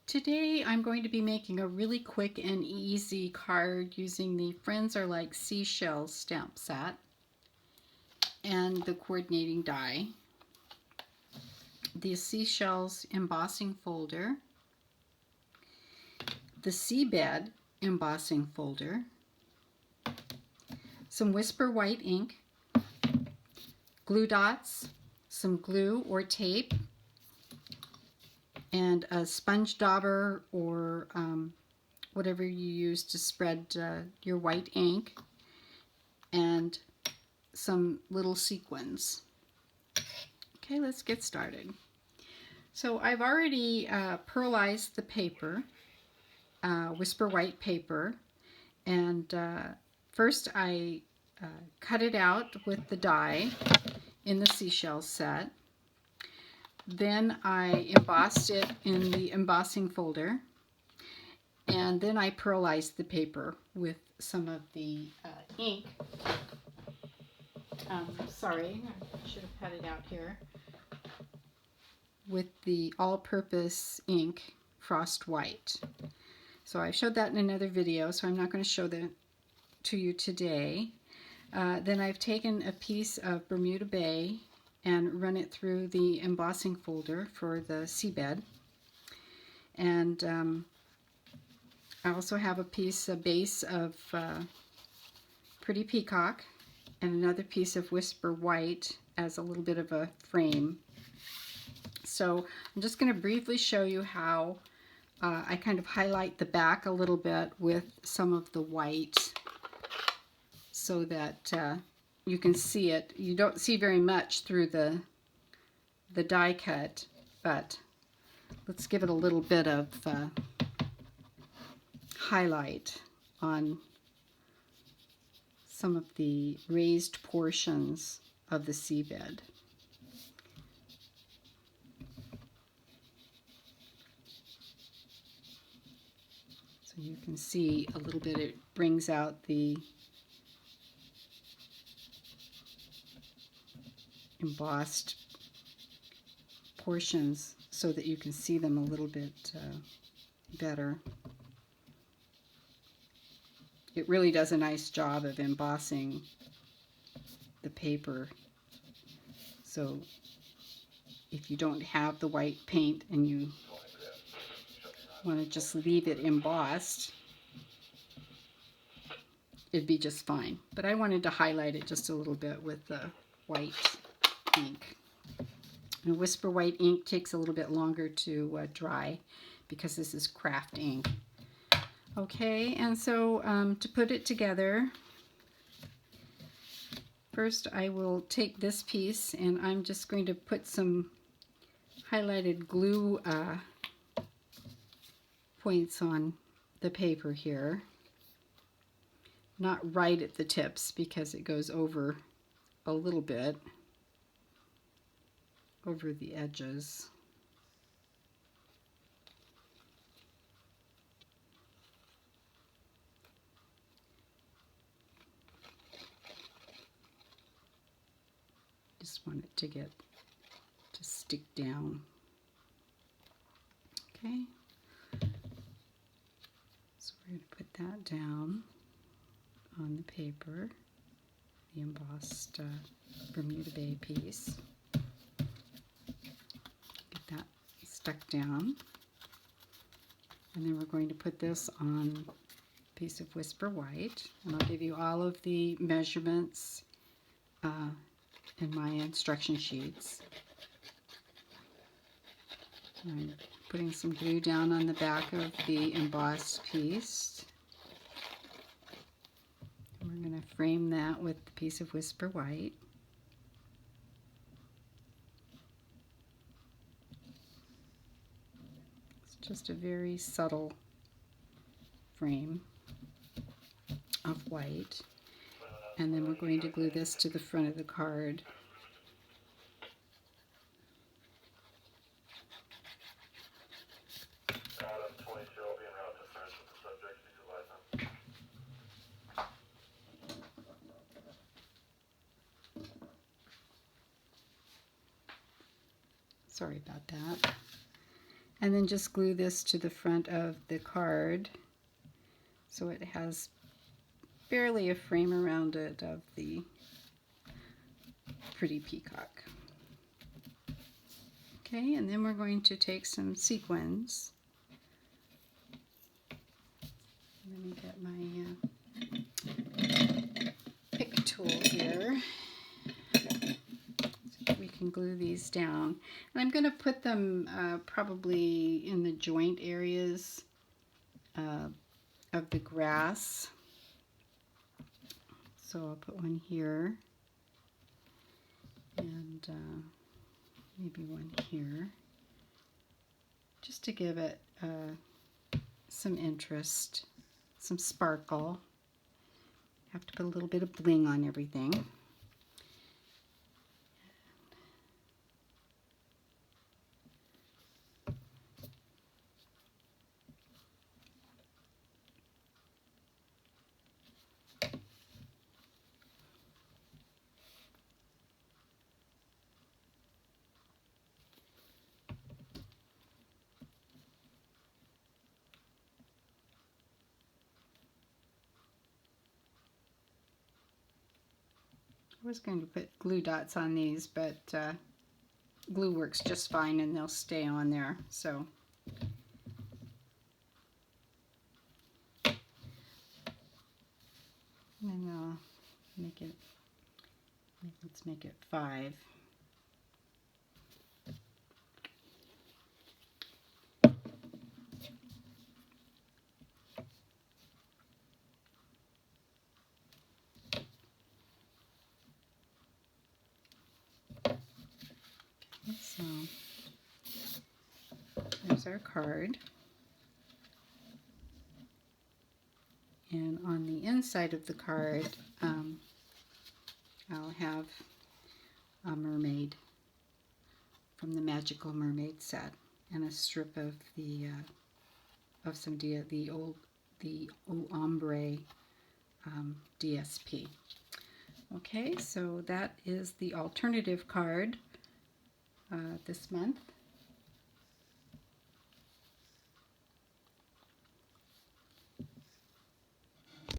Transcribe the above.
Today I'm going to be making a really quick and easy card using the Friends Are Like Seashells stamp set and the coordinating die, the seashells embossing folder, the Seabed embossing folder, some Whisper white ink, glue dots, some glue or tape, and a sponge dauber or whatever you use to spread your white ink, and some little sequins. Okay, let's get started. So I've already pearlized the paper, Whisper white paper, and first I cut it out with the die in the seashell set. Then I embossed it in the embossing folder, and then I pearlized the paper with some of the ink. Sorry, I should have cut it out here. With the all-purpose ink, Frost White. So I showed that in another video, so I'm not going to show that to you today. Then I've taken a piece of Bermuda Bay and run it through the embossing folder for the seabed. And I also have a base of Pretty Peacock and another piece of Whisper White as a little bit of a frame. So I'm just going to briefly show you how I kind of highlight the back a little bit with some of the white so that you can see it. You don't see very much through the die cut, but let's give it a little bit of highlight on some of the raised portions of the seabed. So you can see a little bit, it brings out the embossed portions so that you can see them a little bit better. It really does a nice job of embossing the paper. So if you don't have the white paint and you want to just leave it embossed, it'd be just fine. But I wanted to highlight it just a little bit with the white ink. And Whisper white ink takes a little bit longer to dry because this is craft ink. Okay, and so to put it together, first I will take this piece and I'm just going to put some highlighted glue points on the paper here. Not right at the tips because it goes over a little bit over the edges. Just want it to stick down. Okay, so we're going to put that down on the paper, the embossed Bermuda Bay piece. Get that stuck down. And then we're going to put this on a piece of Whisper White. And I'll give you all of the measurements in my instruction sheets. I'm putting some glue down on the back of the embossed piece. We're going to frame that with the piece of Whisper White. It's just a very subtle frame of white. And then we're going to glue this to the front of the card. Sorry about that. And then just glue this to the front of the card so it has barely a frame around it of the pretty peacock. Okay, and then we're going to take some sequins. Let me get my pick tool here. We can glue these down. And I'm going to put them probably in the joint areas of the grass. So I'll put one here and maybe one here, just to give it some interest, some sparkle. Have to put a little bit of bling on everything. I was going to put glue dots on these, but glue works just fine and they'll stay on there. So and I'll make it, let's make it 5. So there's our card. And on the inside of the card, I'll have a mermaid from the Magical Mermaid set, and a strip of the the ombre DSP. Okay, so that is the alternative card this month.